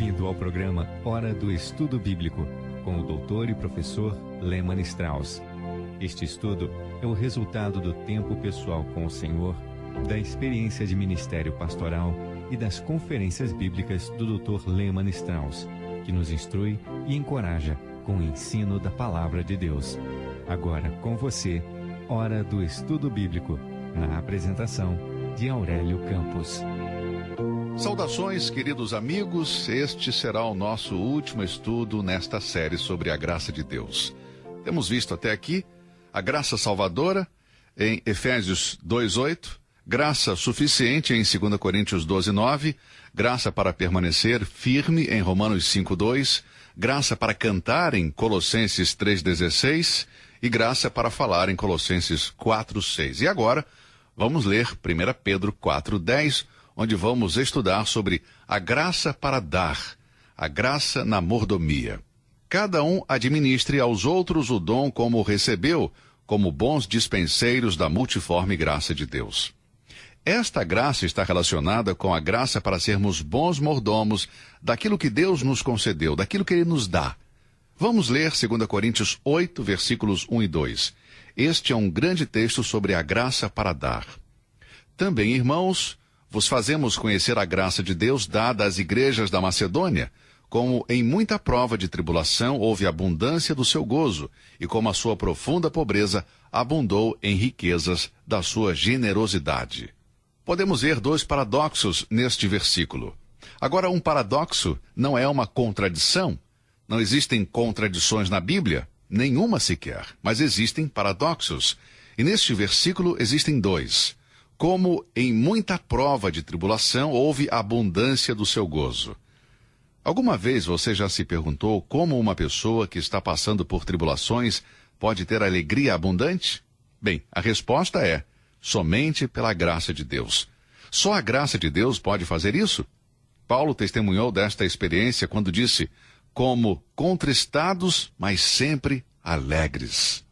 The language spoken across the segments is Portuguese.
Bem-vindo ao programa Hora do Estudo Bíblico, com o doutor e professor Lehmann Strauss. Este estudo é o resultado do tempo pessoal com o Senhor, da experiência de ministério pastoral e das conferências bíblicas do Dr. Lehmann Strauss, que nos instrui e encoraja com o ensino da Palavra de Deus. Agora com você, Hora do Estudo Bíblico, na apresentação de Aurélio Campos. Saudações, queridos amigos. Este será o nosso último estudo nesta série sobre a graça de Deus. Temos visto até aqui a graça salvadora em Efésios 2:8, graça suficiente em 2 Coríntios 12:9, graça para permanecer firme em Romanos 5:2, graça para cantar em Colossenses 3:16 e graça para falar em Colossenses 4:6. E agora vamos ler 1 Pedro 4:10, onde vamos estudar sobre a graça para dar, a graça na mordomia. Cada um administre aos outros o dom como recebeu, como bons dispenseiros da multiforme graça de Deus. Esta graça está relacionada com a graça para sermos bons mordomos daquilo que Deus nos concedeu, daquilo que Ele nos dá. Vamos ler 2 Coríntios 8, versículos 1 e 2. Este é um grande texto sobre a graça para dar. Também, irmãos, vos fazemos conhecer a graça de Deus dada às igrejas da Macedônia, como em muita prova de tribulação houve abundância do seu gozo, e como a sua profunda pobreza abundou em riquezas da sua generosidade. Podemos ver dois paradoxos neste versículo. Agora, um paradoxo não é uma contradição. Não existem contradições na Bíblia, nenhuma sequer, mas existem paradoxos. E neste versículo existem dois. Como em muita prova de tribulação houve abundância do seu gozo. Alguma vez você já se perguntou como uma pessoa que está passando por tribulações pode ter alegria abundante? Bem, a resposta é: somente pela graça de Deus. Só a graça de Deus pode fazer isso? Paulo testemunhou desta experiência quando disse: como contristados, mas sempre alegres.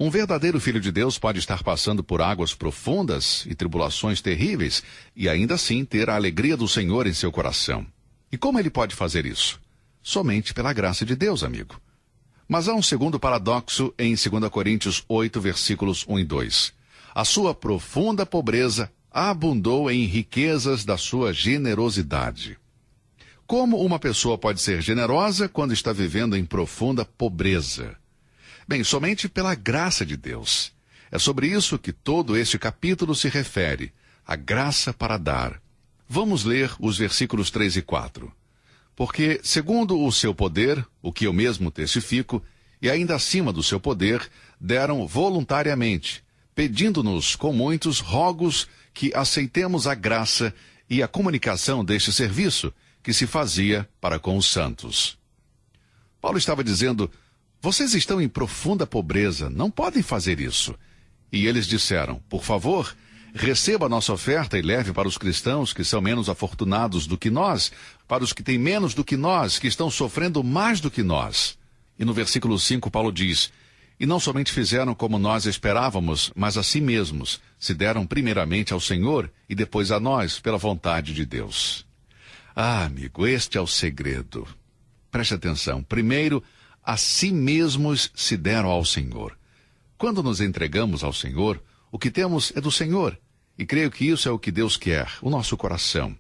Um verdadeiro filho de Deus pode estar passando por águas profundas e tribulações terríveis e ainda assim ter a alegria do Senhor em seu coração. E como ele pode fazer isso? Somente pela graça de Deus, amigo. Mas há um segundo paradoxo em 2 Coríntios 8, versículos 1 e 2. A sua profunda pobreza abundou em riquezas da sua generosidade. Como uma pessoa pode ser generosa quando está vivendo em profunda pobreza? Bem, somente pela graça de Deus. É sobre isso que todo este capítulo se refere, a graça para dar. Vamos ler os versículos 3 e 4. Porque, segundo o seu poder, o que eu mesmo testifico, e ainda acima do seu poder, deram voluntariamente, pedindo-nos com muitos rogos que aceitemos a graça e a comunicação deste serviço, que se fazia para com os santos. Paulo estava dizendo: vocês estão em profunda pobreza, não podem fazer isso. E eles disseram: por favor, receba a nossa oferta e leve para os cristãos que são menos afortunados do que nós, para os que têm menos do que nós, que estão sofrendo mais do que nós. E no versículo 5 Paulo diz: e não somente fizeram como nós esperávamos, mas a si mesmos se deram primeiramente ao Senhor e depois a nós, pela vontade de Deus. Ah, amigo, este é o segredo. Preste atenção. Primeiro, a si mesmos se deram ao Senhor. Quando nos entregamos ao Senhor, o que temos é do Senhor. E creio que isso é o que Deus quer, o nosso coração.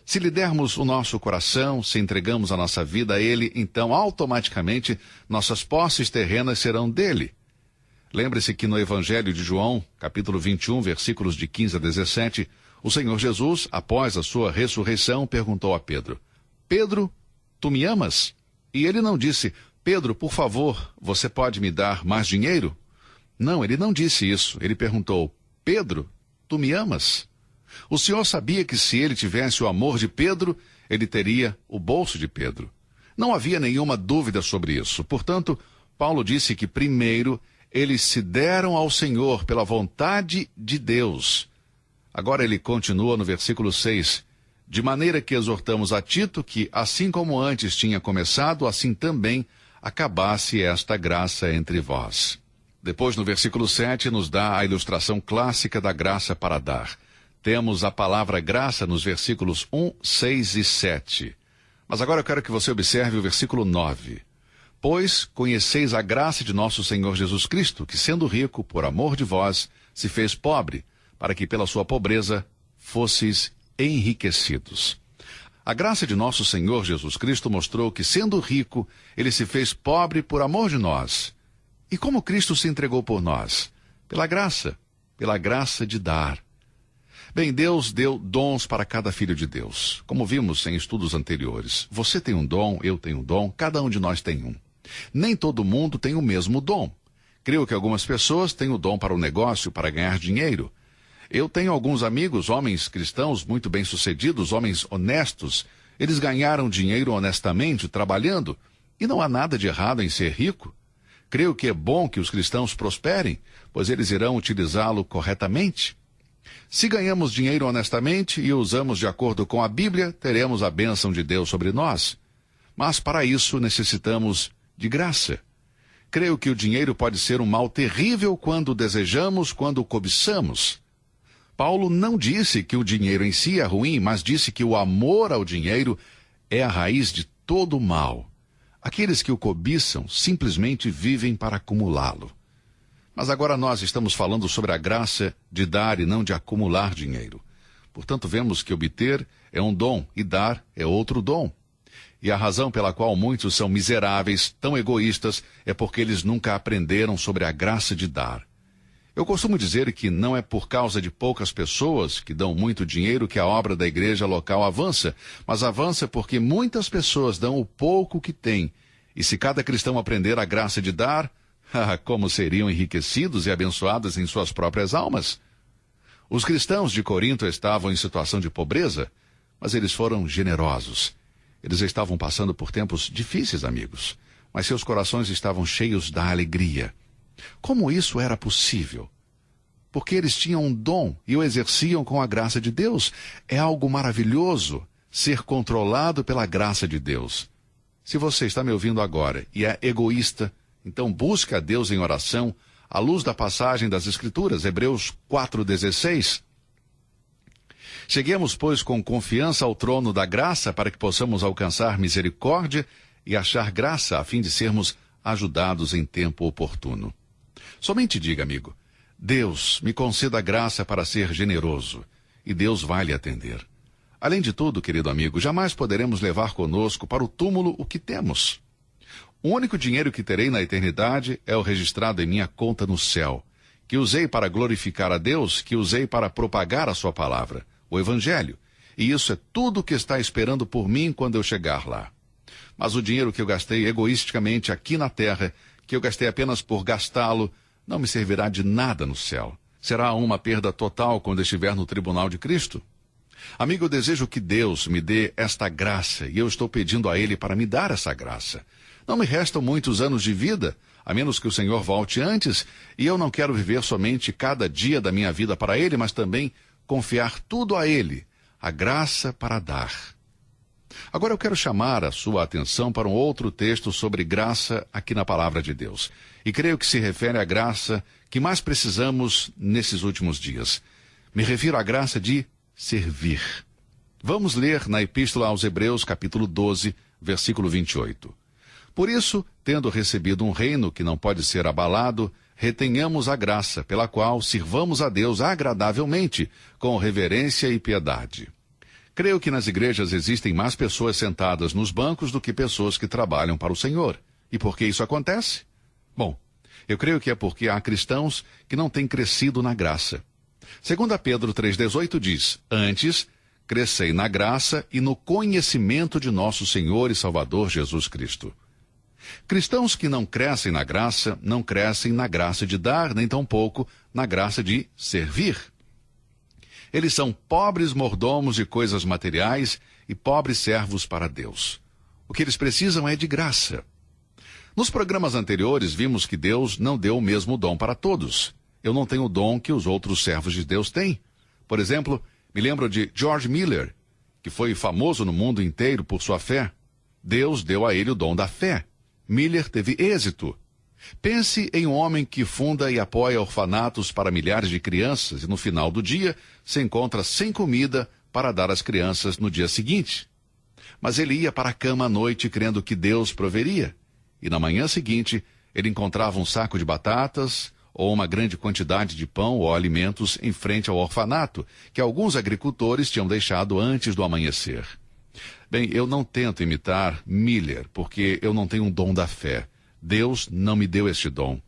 Se lhe dermos o nosso coração, se entregamos a nossa vida a Ele, então automaticamente nossas posses terrenas serão dele. Lembre-se que no Evangelho de João, capítulo 21, versículos de 15 a 17, o Senhor Jesus, após a sua ressurreição, perguntou a Pedro: Pedro, tu me amas? E ele não disse: Pedro, por favor, você pode me dar mais dinheiro? Não, ele não disse isso. Ele perguntou: Pedro, tu me amas? O Senhor sabia que se ele tivesse o amor de Pedro, ele teria o bolso de Pedro. Não havia nenhuma dúvida sobre isso. Portanto, Paulo disse que primeiro eles se deram ao Senhor pela vontade de Deus. Agora ele continua no versículo 6. De maneira que exortamos a Tito que, assim como antes tinha começado, assim também acabasse esta graça entre vós. Depois, no versículo 7, nos dá a ilustração clássica da graça para dar. Temos a palavra graça nos versículos 1, 6 e 7. Mas agora eu quero que você observe o versículo 9. Pois conheceis a graça de nosso Senhor Jesus Cristo, que sendo rico, por amor de vós, se fez pobre, para que pela sua pobreza fosseis enriquecidos. A graça de nosso Senhor Jesus Cristo mostrou que, sendo rico, ele se fez pobre por amor de nós. E como Cristo se entregou por nós? Pela graça de dar. Bem, Deus deu dons para cada filho de Deus. Como vimos em estudos anteriores, você tem um dom, eu tenho um dom, cada um de nós tem um. Nem todo mundo tem o mesmo dom. Creio que algumas pessoas têm o dom para o negócio, para ganhar dinheiro. Eu tenho alguns amigos, homens cristãos muito bem-sucedidos, homens honestos. Eles ganharam dinheiro honestamente, trabalhando, e não há nada de errado em ser rico. Creio que é bom que os cristãos prosperem, pois eles irão utilizá-lo corretamente. Se ganhamos dinheiro honestamente e o usamos de acordo com a Bíblia, teremos a bênção de Deus sobre nós. Mas para isso necessitamos de graça. Creio que o dinheiro pode ser um mal terrível quando o desejamos, quando o cobiçamos. Paulo não disse que o dinheiro em si é ruim, mas disse que o amor ao dinheiro é a raiz de todo o mal. Aqueles que o cobiçam simplesmente vivem para acumulá-lo. Mas agora nós estamos falando sobre a graça de dar e não de acumular dinheiro. Portanto, vemos que obter é um dom e dar é outro dom. E a razão pela qual muitos são miseráveis, tão egoístas, é porque eles nunca aprenderam sobre a graça de dar. Eu costumo dizer que não é por causa de poucas pessoas que dão muito dinheiro que a obra da igreja local avança, mas avança porque muitas pessoas dão o pouco que têm. E se cada cristão aprender a graça de dar, como seriam enriquecidos e abençoados em suas próprias almas? Os cristãos de Corinto estavam em situação de pobreza, mas eles foram generosos. Eles estavam passando por tempos difíceis, amigos, mas seus corações estavam cheios da alegria. Como isso era possível? Porque eles tinham um dom e o exerciam com a graça de Deus. É algo maravilhoso ser controlado pela graça de Deus. Se você está me ouvindo agora e é egoísta, então busque a Deus em oração, à luz da passagem das Escrituras, Hebreus 4,16. Cheguemos, pois, com confiança ao trono da graça, para que possamos alcançar misericórdia e achar graça, a fim de sermos ajudados em tempo oportuno. Somente diga, amigo, Deus, me conceda graça para ser generoso, e Deus vai lhe atender. Além de tudo, querido amigo, jamais poderemos levar conosco para o túmulo o que temos. O único dinheiro que terei na eternidade é o registrado em minha conta no céu, que usei para glorificar a Deus, que usei para propagar a sua palavra, o Evangelho. E isso é tudo o que está esperando por mim quando eu chegar lá. Mas o dinheiro que eu gastei egoisticamente aqui na terra, que eu gastei apenas por gastá-lo, não me servirá de nada no céu. Será uma perda total quando estiver no tribunal de Cristo. Amigo, eu desejo que Deus me dê esta graça, e eu estou pedindo a Ele para me dar essa graça. Não me restam muitos anos de vida, a menos que o Senhor volte antes, e eu não quero viver somente cada dia da minha vida para Ele, mas também confiar tudo a Ele, a graça para dar. Agora eu quero chamar a sua atenção para um outro texto sobre graça aqui na Palavra de Deus. E creio que se refere à graça que mais precisamos nesses últimos dias. Me refiro à graça de servir. Vamos ler na Epístola aos Hebreus, capítulo 12, versículo 28. Por isso, tendo recebido um reino que não pode ser abalado, retenhamos a graça pela qual sirvamos a Deus agradavelmente, com reverência e piedade. Creio que nas igrejas existem mais pessoas sentadas nos bancos do que pessoas que trabalham para o Senhor. E por que isso acontece? Bom, eu creio que é porque há cristãos que não têm crescido na graça. 2 Pedro 3,18 diz, antes, crescei na graça e no conhecimento de nosso Senhor e Salvador Jesus Cristo. Cristãos que não crescem na graça, não crescem na graça de dar, nem tampouco na graça de servir. Eles são pobres mordomos de coisas materiais e pobres servos para Deus. O que eles precisam é de graça. Nos programas anteriores, vimos que Deus não deu o mesmo dom para todos. Eu não tenho o dom que os outros servos de Deus têm. Por exemplo, me lembro de George Miller, que foi famoso no mundo inteiro por sua fé. Deus deu a ele o dom da fé. Miller teve êxito. Pense em um homem que funda e apoia orfanatos para milhares de crianças e no final do dia se encontra sem comida para dar às crianças no dia seguinte. mas ele ia para a cama à noite crendo que Deus proveria. E na manhã seguinte, ele encontrava um saco de batatas ou uma grande quantidade de pão ou alimentos em frente ao orfanato, que alguns agricultores tinham deixado antes do amanhecer. Bem, eu não tento imitar Miller, porque eu não tenho um dom da fé. Deus não me deu este dom.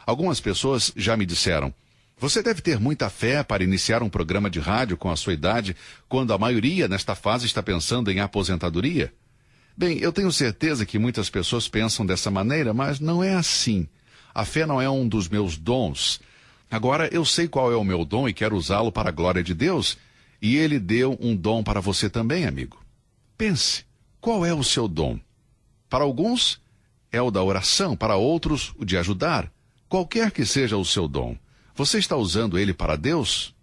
Algumas pessoas já me disseram: você deve ter muita fé para iniciar um programa de rádio com a sua idade, quando a maioria nesta fase está pensando em aposentadoria. Bem, eu tenho certeza que muitas pessoas pensam dessa maneira, mas não é assim. A fé não é um dos meus dons. Agora, eu sei qual é o meu dom e quero usá-lo para a glória de Deus, e Ele deu um dom para você também, amigo. Pense, qual é o seu dom? Para alguns, é o da oração, para outros, o de ajudar. Qualquer que seja o seu dom, você está usando ele para Deus?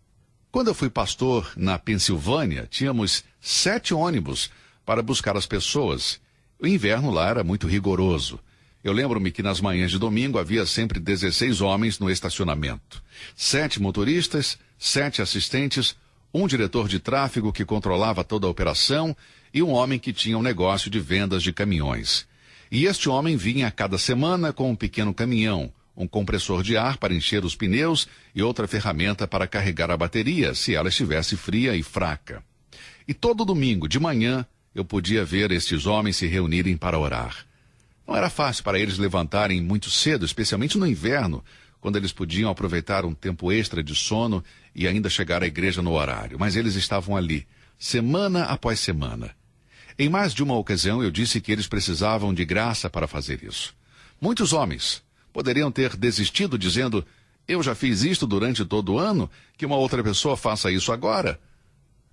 Quando eu fui pastor na Pensilvânia, tínhamos 7 ônibus para buscar as pessoas. O inverno lá era muito rigoroso. Eu lembro-me que nas manhãs de domingo havia sempre 16 homens no estacionamento. 7 motoristas, 7 assistentes, um diretor de tráfego que controlava toda a operação e um homem que tinha um negócio de vendas de caminhões. E este homem vinha a cada semana com um pequeno caminhão, um compressor de ar para encher os pneus e outra ferramenta para carregar a bateria, se ela estivesse fria e fraca. E todo domingo, de manhã, eu podia ver estes homens se reunirem para orar. Não era fácil para eles levantarem muito cedo, especialmente no inverno, quando eles podiam aproveitar um tempo extra de sono e ainda chegar à igreja no horário. Mas eles estavam ali, semana após semana. Em mais de uma ocasião, eu disse que eles precisavam de graça para fazer isso. Muitos homens poderiam ter desistido dizendo: eu já fiz isto durante todo o ano, que uma outra pessoa faça isso agora.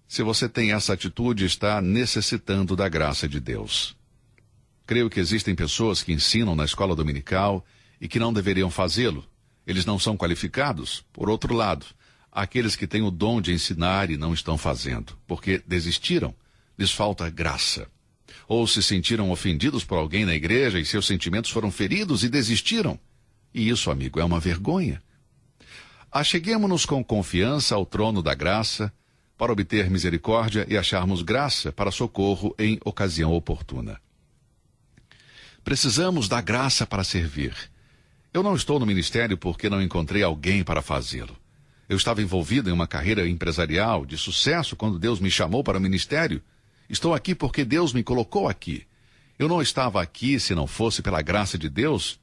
Se você tem essa atitude, está necessitando da graça de Deus. Creio que existem pessoas que ensinam na escola dominical e que não deveriam fazê-lo. Eles não são qualificados. Por outro lado, há aqueles que têm o dom de ensinar e não estão fazendo, porque desistiram, lhes falta graça. Ou se sentiram ofendidos por alguém na igreja e seus sentimentos foram feridos e desistiram. E isso, amigo, é uma vergonha. Acheguemo-nos com confiança ao trono da graça para obter misericórdia e acharmos graça para socorro em ocasião oportuna. Precisamos da graça para servir. Eu não estou no ministério porque não encontrei alguém para fazê-lo. Eu estava envolvido em uma carreira empresarial de sucesso quando Deus me chamou para o ministério. Estou aqui porque Deus me colocou aqui. Eu não estava aqui se não fosse pela graça de Deus.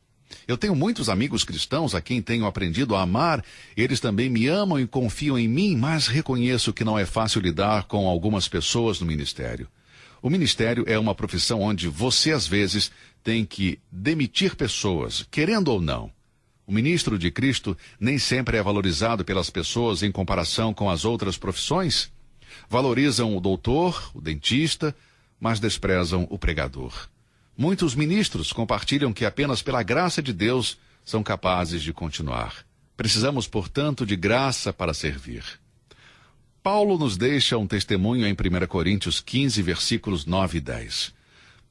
Eu tenho muitos amigos cristãos a quem tenho aprendido a amar. Eles também me amam e confiam em mim, mas reconheço que não é fácil lidar com algumas pessoas no ministério. O ministério é uma profissão onde você, às vezes, tem que demitir pessoas, querendo ou não. O ministro de Cristo nem sempre é valorizado pelas pessoas em comparação com as outras profissões. Valorizam o doutor, o dentista, mas desprezam o pregador. Muitos ministros compartilham que apenas pela graça de Deus são capazes de continuar. Precisamos, portanto, de graça para servir. Paulo nos deixa um testemunho em 1 Coríntios 15, versículos 9 e 10.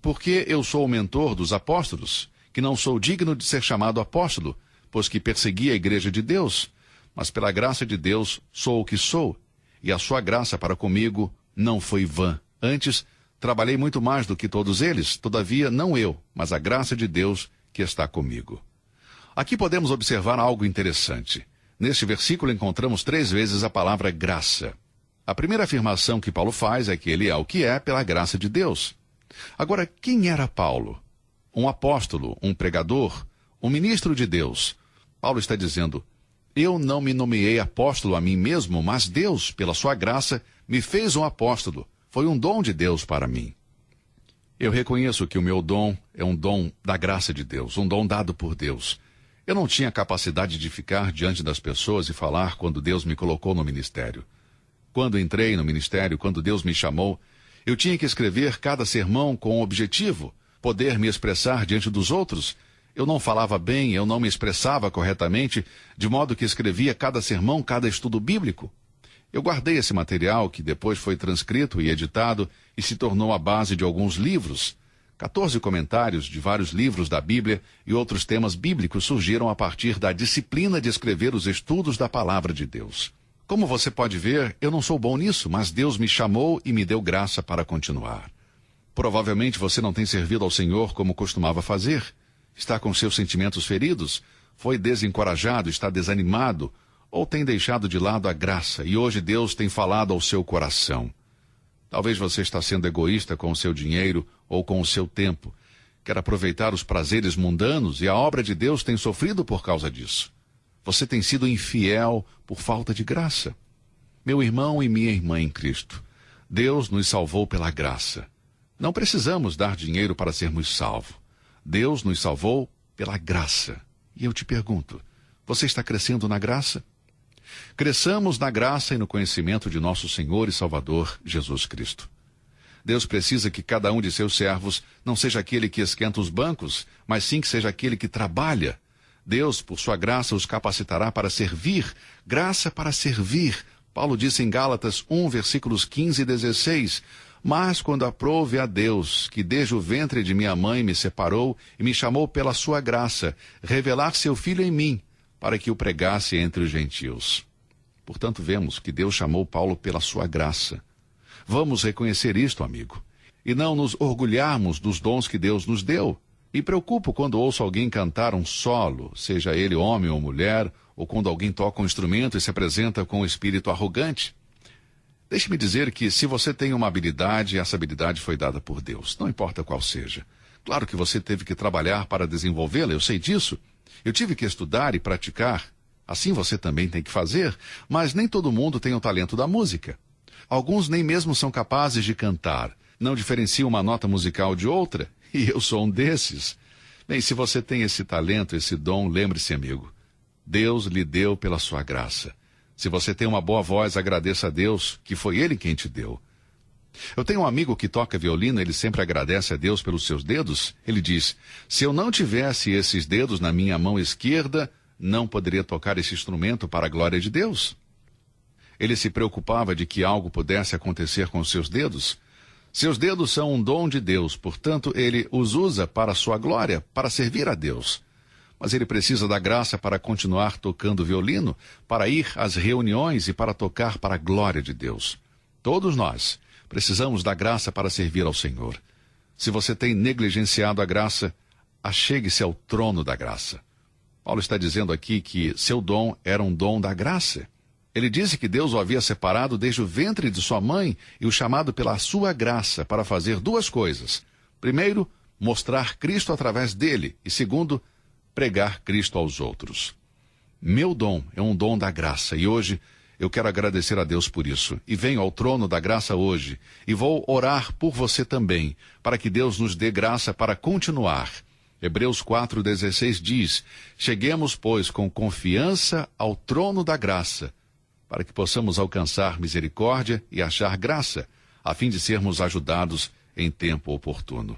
Porque eu sou o mentor dos apóstolos, que não sou digno de ser chamado apóstolo, pois que persegui a igreja de Deus, mas pela graça de Deus sou o que sou, e a sua graça para comigo não foi vã. Antes, trabalhei muito mais do que todos eles, todavia não eu, mas a graça de Deus que está comigo. Aqui podemos observar algo interessante. Neste versículo encontramos 3 vezes a palavra graça. A primeira afirmação que Paulo faz é que ele é o que é pela graça de Deus. Agora, quem era Paulo? Um apóstolo, um pregador, um ministro de Deus. Paulo está dizendo: eu não me nomeei apóstolo a mim mesmo, mas Deus, pela sua graça, me fez um apóstolo. Foi um dom de Deus para mim. Eu reconheço que o meu dom é um dom da graça de Deus, um dom dado por Deus. Eu não tinha capacidade de ficar diante das pessoas e falar quando Deus me colocou no ministério. Quando entrei no ministério, quando Deus me chamou, eu tinha que escrever cada sermão com um objetivo, poder me expressar diante dos outros. Eu não falava bem, eu não me expressava corretamente, de modo que escrevia cada sermão, cada estudo bíblico. Eu guardei esse material, que depois foi transcrito e editado e se tornou a base de alguns livros. 14 comentários de vários livros da Bíblia e outros temas bíblicos surgiram a partir da disciplina de escrever os estudos da Palavra de Deus. Como você pode ver, eu não sou bom nisso, mas Deus me chamou e me deu graça para continuar. Provavelmente você não tem servido ao Senhor como costumava fazer. Está com seus sentimentos feridos, foi desencorajado, está desanimado, ou tem deixado de lado a graça e hoje Deus tem falado ao seu coração. Talvez você está sendo egoísta com o seu dinheiro ou com o seu tempo. Quer aproveitar os prazeres mundanos e a obra de Deus tem sofrido por causa disso. Você tem sido infiel por falta de graça. Meu irmão e minha irmã em Cristo, Deus nos salvou pela graça. Não precisamos dar dinheiro para sermos salvos. Deus nos salvou pela graça. E eu te pergunto, você está crescendo na graça? Cresçamos na graça e no conhecimento de nosso Senhor e Salvador, Jesus Cristo. Deus precisa que cada um de seus servos não seja aquele que esquenta os bancos, mas sim que seja aquele que trabalha. Deus, por sua graça, os capacitará para servir. Graça para servir. Paulo disse em Gálatas 1, versículos 15 e 16... Mas quando aprouve a Deus, que desde o ventre de minha mãe me separou e me chamou pela sua graça, revelar seu Filho em mim, para que o pregasse entre os gentios. Portanto, vemos que Deus chamou Paulo pela sua graça. Vamos reconhecer isto, amigo, e não nos orgulharmos dos dons que Deus nos deu. Me preocupo quando ouço alguém cantar um solo, seja ele homem ou mulher, ou quando alguém toca um instrumento e se apresenta com um espírito arrogante. Deixe-me dizer que se você tem uma habilidade, essa habilidade foi dada por Deus, não importa qual seja. Claro que você teve que trabalhar para desenvolvê-la, eu sei disso. Eu tive que estudar e praticar. Assim você também tem que fazer, mas nem todo mundo tem o talento da música. Alguns nem mesmo são capazes de cantar, não diferenciam uma nota musical de outra, e eu sou um desses. Bem, se você tem esse talento, esse dom, lembre-se, amigo, Deus lhe deu pela sua graça. Se você tem uma boa voz, agradeça a Deus, que foi Ele quem te deu. Eu tenho um amigo que toca violino, ele sempre agradece a Deus pelos seus dedos. Ele diz, se eu não tivesse esses dedos na minha mão esquerda, não poderia tocar esse instrumento para a glória de Deus. Ele se preocupava de que algo pudesse acontecer com seus dedos. Seus dedos são um dom de Deus, portanto, ele os usa para a sua glória, para servir a Deus. Mas ele precisa da graça para continuar tocando violino, para ir às reuniões e para tocar para a glória de Deus. Todos nós precisamos da graça para servir ao Senhor. Se você tem negligenciado a graça, achegue-se ao trono da graça. Paulo está dizendo aqui que seu dom era um dom da graça. Ele disse que Deus o havia separado desde o ventre de sua mãe e o chamado pela sua graça para fazer duas coisas. Primeiro, mostrar Cristo através dele. E segundo, pregar Cristo aos outros. Meu dom é um dom da graça e hoje eu quero agradecer a Deus por isso. E venho ao trono da graça hoje e vou orar por você também, para que Deus nos dê graça para continuar. Hebreus 4,16 diz, cheguemos, pois, com confiança ao trono da graça, para que possamos alcançar misericórdia e achar graça, a fim de sermos ajudados em tempo oportuno.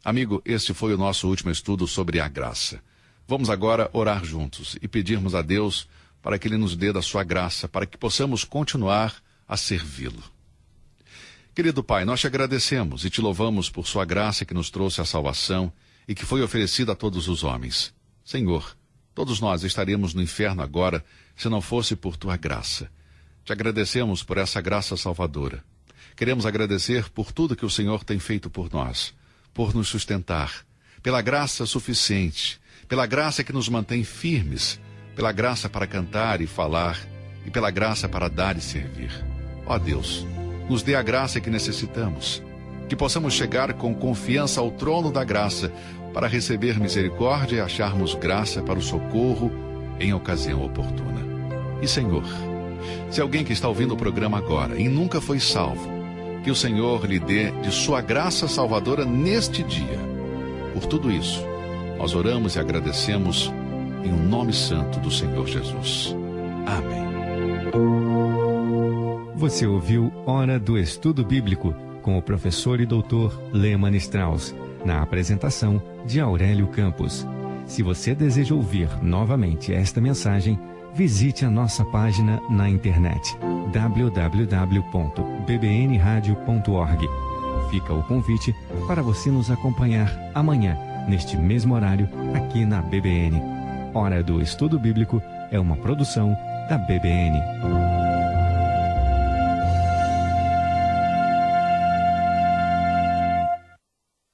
Amigo, este foi o nosso último estudo sobre a graça. Vamos agora orar juntos e pedirmos a Deus para que Ele nos dê da sua graça, para que possamos continuar a servi-lo. Querido Pai, nós te agradecemos e te louvamos por sua graça que nos trouxe a salvação e que foi oferecida a todos os homens. Senhor, todos nós estaríamos no inferno agora se não fosse por tua graça. Te agradecemos por essa graça salvadora. Queremos agradecer por tudo que o Senhor tem feito por nós, por nos sustentar, pela graça suficiente, pela graça que nos mantém firmes, pela graça para cantar e falar, e pela graça para dar e servir. Ó Deus, nos dê a graça que necessitamos, que possamos chegar com confiança ao trono da graça, para receber misericórdia e acharmos graça para o socorro em ocasião oportuna. E Senhor, se alguém que está ouvindo o programa agora e nunca foi salvo, que o Senhor lhe dê de sua graça salvadora neste dia. Por tudo isso, nós oramos e agradecemos em o nome santo do Senhor Jesus. Amém. Você ouviu Hora do Estudo Bíblico com o professor e doutor Lehmann Strauss, na apresentação de Aurélio Campos. Se você deseja ouvir novamente esta mensagem, visite a nossa página na internet www.bbnradio.org. Fica o convite para você nos acompanhar amanhã, neste mesmo horário, aqui na BBN. Hora do Estudo Bíblico é uma produção da BBN.